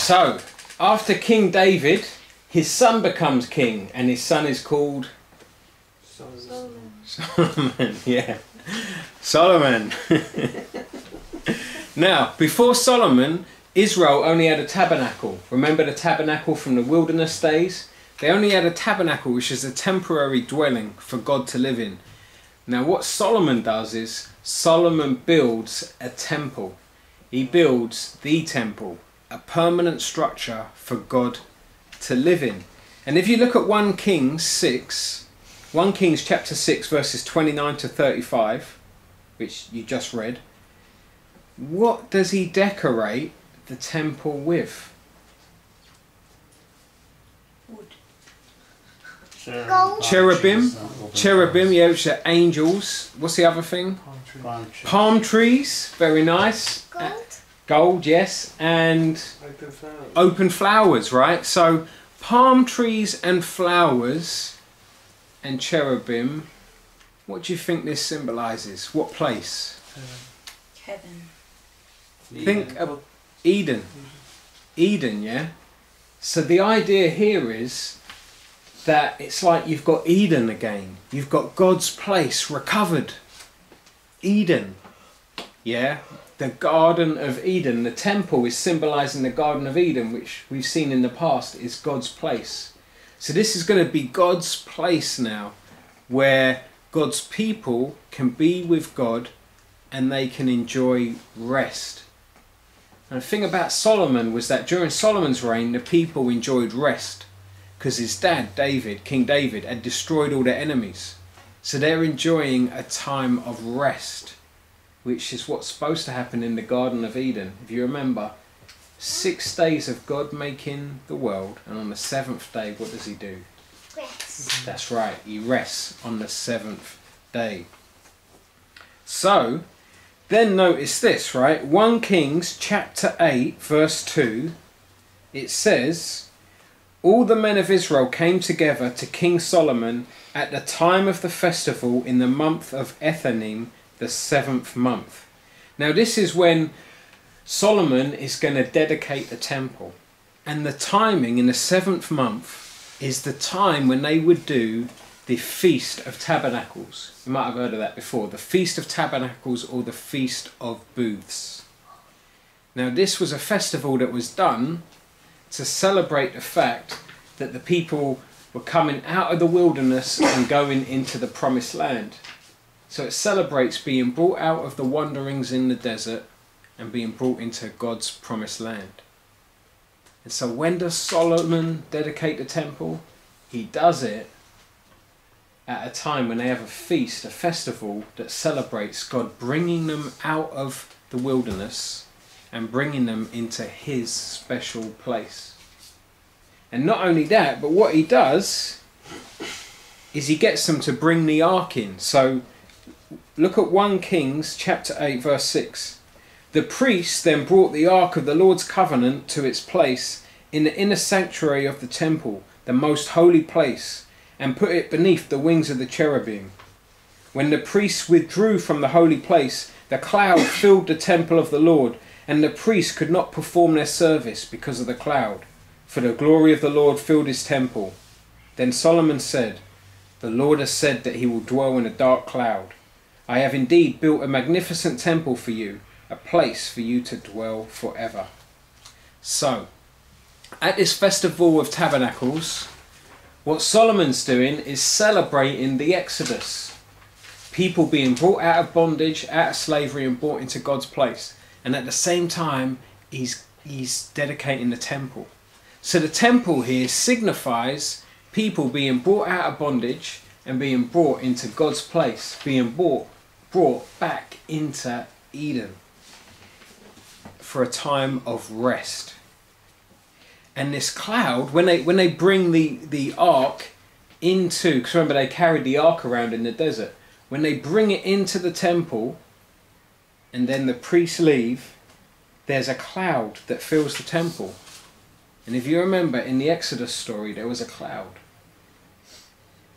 So, after King David, his son becomes king, and his son is called Solomon. Solomon, yeah. Solomon. Now, before Solomon, Israel only had a tabernacle. Remember the tabernacle from the wilderness days? They only had a tabernacle, which is a temporary dwelling for God to live in. Now, what Solomon does is, Solomon builds a temple. He builds the temple, a permanent structure for God to live in. And if you look at 1 Kings chapter 6, verses 29 to 35, which you just read, what does he decorate the temple with? Wood. Gold. Cherubim, yeah, which are angels. What's the other thing? Palm trees, very nice. Gold. Gold, yes, and open flowers, right? So palm trees and flowers and cherubim, what do you think this symbolises? What place? Heaven. Think of Eden. Eden, yeah? So the idea here is that it's like you've got Eden again. You've got God's place recovered. Eden, yeah? The Garden of Eden. The temple is symbolising the Garden of Eden, which we've seen in the past is God's place. So this is going to be God's place now, where God's people can be with God and they can enjoy rest. And the thing about Solomon was that during Solomon's reign, the people enjoyed rest because his dad, David, King David, had destroyed all their enemies. So they're enjoying a time of rest, which is what's supposed to happen in the Garden of Eden. If you remember, 6 days of God making the world, and on the 7th day, what does he do? Rest. That's right, he rests on the 7th day. So, then notice this, right? 1 Kings chapter 8, verse 2, it says, all the men of Israel came together to King Solomon at the time of the festival in the month of Ethanim, the 7th month. Now this is when Solomon is going to dedicate the temple. And the timing in the 7th month is the time when they would do the Feast of Tabernacles. You might have heard of that before. The Feast of Tabernacles or the Feast of Booths. Now this was a festival that was done to celebrate the fact that the people were coming out of the wilderness and going into the promised land. So it celebrates being brought out of the wanderings in the desert and being brought into God's promised land. And so when does Solomon dedicate the temple? He does it at a time when they have a feast, a festival that celebrates God bringing them out of the wilderness and bringing them into his special place. And not only that, but what he does is he gets them to bring the ark in. So look at 1 Kings chapter 8 verse 6. The priests then brought the ark of the Lord's covenant to its place in the inner sanctuary of the temple, the most holy place, and put it beneath the wings of the cherubim. When the priests withdrew from the holy place, the cloud filled the temple of the Lord, and the priests could not perform their service because of the cloud, for the glory of the Lord filled his temple. Then Solomon said, the Lord has said that he will dwell in a dark cloud. I have indeed built a magnificent temple for you, a place for you to dwell forever. So, at this festival of tabernacles, what Solomon's doing is celebrating the Exodus. People being brought out of bondage, out of slavery and brought into God's place. And at the same time, he's dedicating the temple. So the temple here signifies people being brought out of bondage and being brought into God's place, being brought back into Eden for a time of rest. And this cloud, when they bring the ark into, because remember they carried the ark around in the desert, when they bring it into the temple and then the priests leave, there's a cloud that fills the temple. And if you remember in the Exodus story, there was a cloud.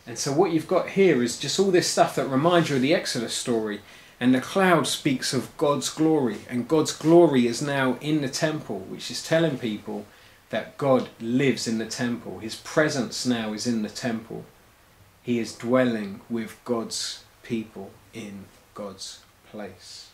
And so what you've got here is just all this stuff that reminds you of the Exodus story. And the cloud speaks of God's glory. And God's glory is now in the temple, which is telling people that God lives in the temple. His presence now is in the temple. He is dwelling with God's people in God's place.